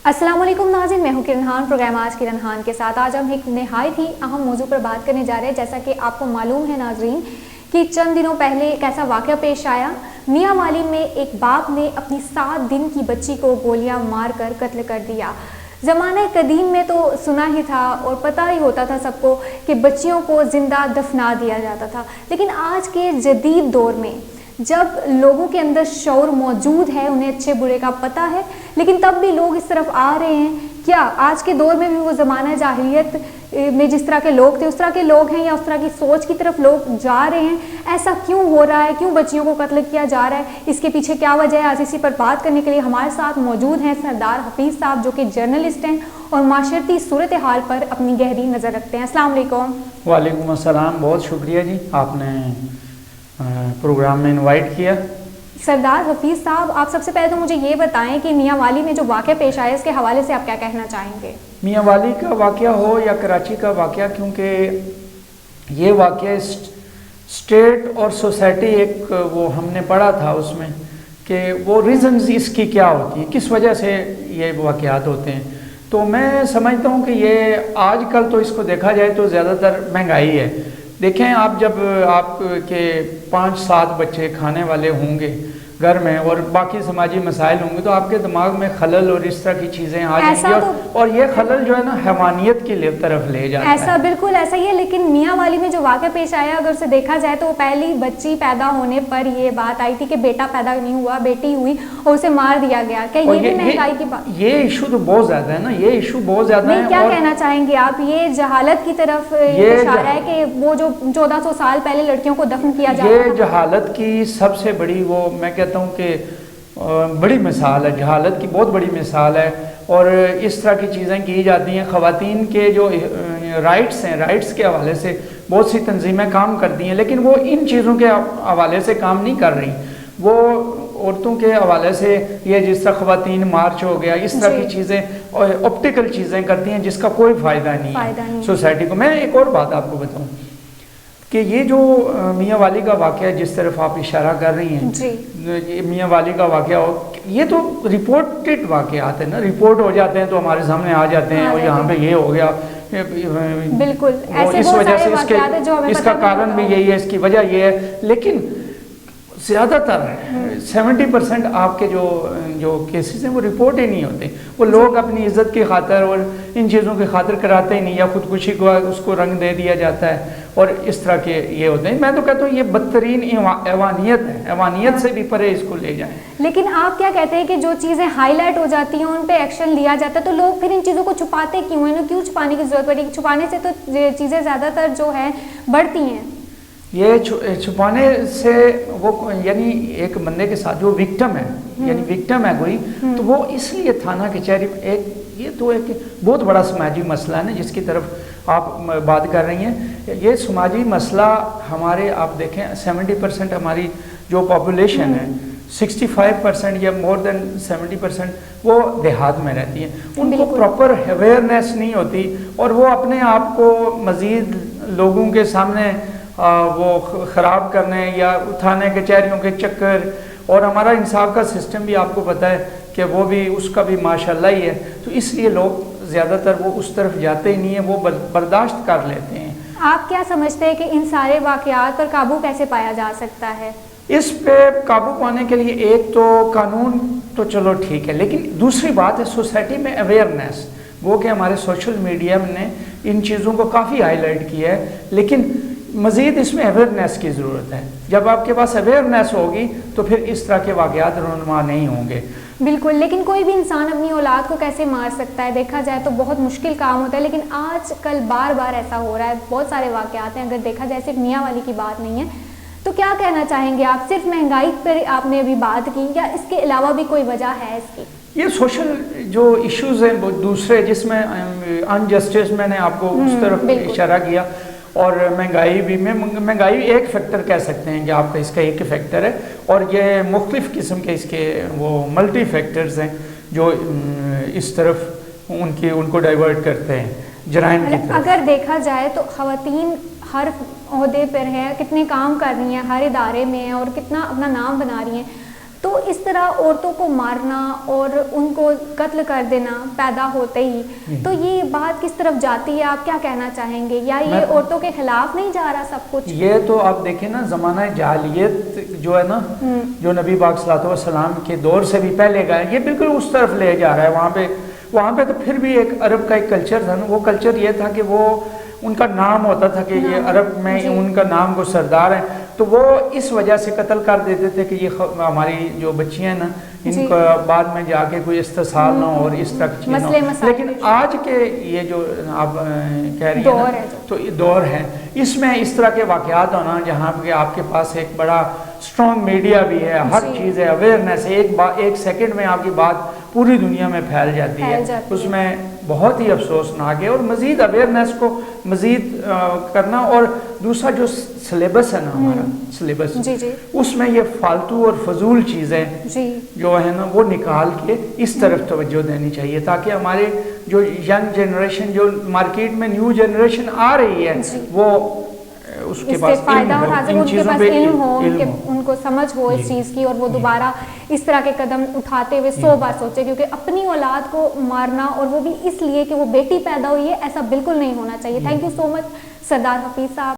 अस्सलाम वालेकुम नाज़रीन, मैं हूँ किरण प्रोग्राम आज किरण के साथ। आज हम एक नहायत ही अहम मौजू पर बात करने जा रहे हैं। जैसा कि आपको मालूम है नाज़रीन कि चंद दिनों पहले एक ऐसा वाक़या पेश आया, मियांवाली में एक बाप ने अपनी 7 दिन की बच्ची को गोलियां मारकर कत्ल कर दिया। ज़माने कदीम में तो सुना ही था और पता ही होता था सबको कि बच्चियों को ज़िंदा दफना दिया जाता था, लेकिन आज के जदीद दौर में जब लोगों के अंदर शऊर मौजूद है, उन्हें अच्छे बुरे का पता है, लेकिन तब भी लोग इस तरफ आ रहे हैं। क्या आज के दौर में भी वो ज़माना जाहिलियत में जिस तरह के लोग थे उस तरह के लोग हैं, या उस तरह की सोच की तरफ लोग जा रहे हैं? ऐसा क्यों हो रहा है? क्यों बच्चियों को कत्ल किया जा रहा है? इसके पीछे क्या वजह है? आज इसी पर बात करने के लिए हमारे साथ मौजूद हैं सरदार हफीज़ साहब, जो कि जर्नलिस्ट हैं और माशरती सूरत हाल पर अपनी गहरी नज़र रखते हैं। अस्सलाम वालेकुम। वालेकुम अस्सलाम, बहुत शुक्रिया जी, आपने प्रोग्राम में इनवाइट किया। सरदार हफीज़ साहब, आप सबसे पहले तो मुझे ये बताएं कि मियांवाली में जो वाक़या पेश आया इसके हवाले से आप क्या कहना चाहेंगे? मियांवाली का वाक़या हो या कराची का वाक़या, क्योंकि ये वाक़या स्टेट और सोसाइटी एक वो हमने पढ़ा था उसमें कि वो रीज़न्स इसकी क्या होती है, किस वजह से ये वाक़यात होते हैं। तो मैं समझता हूँ कि ये आजकल तो इसको देखा जाए तो ज़्यादातर महंगाई है। देखें आप, जब आपके 5-7 बच्चे खाने वाले होंगे घर में और बाकी समाजी मसाइल होंगे तो आपके दिमाग में खलल और इस तरह की चीज़ें आ जाएंगी, और ये खलल जो है ना हैवानियत की तरफ ले जाता है। ऐसा बिल्कुल ऐसा ही है, लेकिन मियांवाली में जो वाक़या पेश आया अगर उसे देखा जाए तो पहली बच्ची पैदा होने पर ये बात आई थी कि बेटा पैदा नहीं हुआ, बेटी हुई और उसे मार दिया गया। क्या ये भी महंगाई की बात? ये इशू तो बहुत ज़्यादा है ना, ये इशू बहुत ज़्यादा है। क्या कहना चाहेंगे आप? ये जहालत की तरफ इशारा है कि वो जो 1400 साल पहले लड़कियों को दफन किया जाता है, ये जहालत की सबसे बड़ी, वो मैं कहता हूँ कि बड़ी मिसाल है, जहालत की बहुत बड़ी मिसाल है। और इस तरह की चीज़ें की जाती हैं। ख़वातीन के जो राइट्स हैं, राइट्स के हवाले से बहुत सी तंजीमें काम करती हैं, लेकिन वो इन चीज़ों के हवाले से काम नहीं कर रही। वो औरतों के हवाले से ये जिस तरह ख़वातीन मार्च हो गया, इस तरह की चीज़ें और ऑप्टिकल चीज़ें करती हैं जिसका कोई फ़ायदा नहीं है सोसाइटी को। मैं एक और बात आपको बताऊँ कि ये जो मियांवाली का वाक़या जिस तरफ आप इशारा कर रही हैं, ये मियांवाली का वाक़या हो, ये तो रिपोर्टेड वाक़यात है ना, रिपोर्ट हो जाते हैं तो हमारे सामने आ जाते हैं और यहाँ पे ये हो गया। बिल्कुल ऐसे इस वजह से इसका कारण भी यही है, इसकी वजह ये है। लेकिन ज़्यादातर 70% आपके जो केसेस हैं वो रिपोर्ट ही नहीं होते। वो लोग अपनी इज़्ज़त की खातिर और इन चीज़ों की खातिर कराते ही नहीं, या खुदकुशी को उसको रंग दे दिया जाता है और इस तरह के ये होते हैं। मैं तो कहता हूँ ये बदतरीन ऐवानियत है, ऐवानियत से भी परे इसको ले जाएं। लेकिन आप क्या कहते हैं कि जो चीज़ें हाईलाइट हो जाती हैं उन पे एक्शन लिया जाता है, तो लोग फिर इन चीज़ों को छुपाते क्यों हैं? क्यों छुपाने की ज़रूरत पड़ी? छुपाने से तो चीज़ें ज़्यादातर जो है बढ़ती हैं। ये छुपाने से वो, यानी एक बंदे के साथ जो विक्टिम है, यानी विक्टिम है कोई, तो वो इसलिए थाना कचहरी ये तो एक बहुत बड़ा समाजी मसला है ना जिसकी तरफ आप बात कर रही हैं। ये समाजी मसला हमारे, आप देखें 70% हमारी जो पॉपुलेशन है, 65% या मोर देन 70% वो देहात में रहती है। उनको प्रॉपर अवेयरनेस नहीं होती और वो अपने आप को मज़ीद लोगों के सामने वो ख़राब करने या उठाने कचहरियों के चक्कर, और हमारा इंसाफ का सिस्टम भी आपको पता है कि वो भी, उसका भी माशाल्लाह ही है। तो इसलिए लोग ज़्यादातर वो उस तरफ जाते ही नहीं है, वो बर्दाश्त कर लेते हैं। आप क्या समझते हैं कि इन सारे वाक़यात पर काबू कैसे पाया जा सकता है? इस पे काबू पाने के लिए एक तो कानून तो चलो ठीक है, लेकिन दूसरी बात है सोसाइटी में अवेयरनेस। वो कि हमारे सोशल मीडिया ने इन चीज़ों को काफ़ी हाईलाइट किया है, लेकिन मज़ीद इसमें अवेयरनेस की ज़रूरत है। जब आपके पास अवेयरनेस होगी तो फिर इस तरह के वाक़यात रुनमा नहीं होंगे। बिल्कुल, लेकिन कोई भी इंसान अपनी औलाद को कैसे मार सकता है? देखा जाए तो बहुत मुश्किल काम होता है, लेकिन आजकल बार बार ऐसा हो रहा है। बहुत सारे वाक़यात हैं, अगर देखा जाए सिर्फ मियांवाली की बात नहीं है। तो क्या कहना चाहेंगे आप? सिर्फ महंगाई पर आपने अभी बात की, या इसके अलावा भी कोई वजह है इसकी? ये सोशल जो इश्यूज़ हैं वो दूसरे, जिसमें अनजस्टिस, मैंने आपको उस तरफ इशारा किया, और महंगाई भी, महंगाई एक फैक्टर कह सकते हैं कि आपका इसका एक फैक्टर है, और ये मुख्तलिफ़ किस्म के इसके वो मल्टी फैक्टर्स हैं जो इस तरफ उनको डाइवर्ट करते हैं जराइम की तरफ। अगर देखा जाए तो ख़वातीन हर ओहदे पर है, कितने काम कर रही हैं, हर इदारे में, और कितना अपना नाम बना रही हैं, تو اس طرح عورتوں کو مارنا اور ان کو قتل کر دینا پیدا ہوتے ہی، تو یہ بات کس طرف جاتی ہے؟ آپ کیا کہنا چاہیں گے؟ یا یہ عورتوں کے خلاف نہیں جا رہا سب کچھ؟ یہ تو آپ دیکھیں نا، زمانہ جاہلیت جو ہے نا، جو نبی پاک صلی اللہ علیہ وسلم کے دور سے بھی پہلے گئے، یہ بالکل اس طرف لے جا رہا ہے۔ وہاں پہ تو پھر بھی ایک عرب کا ایک کلچر تھا نا، وہ کلچر یہ تھا کہ وہ ان کا نام ہوتا تھا کہ یہ عرب میں ان کا نام کو سردار ہیں، تو وہ اس وجہ سے قتل کر دیتے تھے کہ یہ ہماری جو بچیاں ہیں نا، ان کا بعد میں جا کے کوئی استحصال نہ ہو اور اس طرح کی چیز نہ ہو۔ لیکن آج کے یہ جو آپ کہہ رہی ہیں تو یہ دور ہے، اس میں اس طرح کے واقعات ہونا، جہاں پہ آپ کے پاس ایک بڑا اسٹرانگ میڈیا بھی ہے، ہر چیز ہے، اویئرنیس ہے، ایک سیکنڈ میں آپ کی بات پوری دنیا میں پھیل جاتی ہے، اس میں بہت ہی افسوسناک ہے۔ اور مزید اویئرنیس کو مزید کرنا، اور دوسرا جو سلیبس ہے نا ہمارا سلیبس، اس میں یہ فالتو اور فضول چیزیں جو ہے نا وہ نکال کے اس طرف توجہ دینی چاہیے، تاکہ ہمارے جو ینگ جنریشن، جو مارکیٹ میں نیو جنریشن آ رہی ہے، وہ اس کے پاس فائدہ اور حاصل، ان کے پاس علم ہو، ان کو سمجھ ہو اس چیز کی، اور وہ دوبارہ اس طرح کے قدم اٹھاتے ہوئے 100 بار سوچے، کیونکہ اپنی اولاد کو مارنا، اور وہ بھی اس لیے کہ وہ بیٹی پیدا ہوئی ہے، ایسا بالکل نہیں ہونا چاہیے۔ تھینک یو سو مچ سردار حفیظ صاحب۔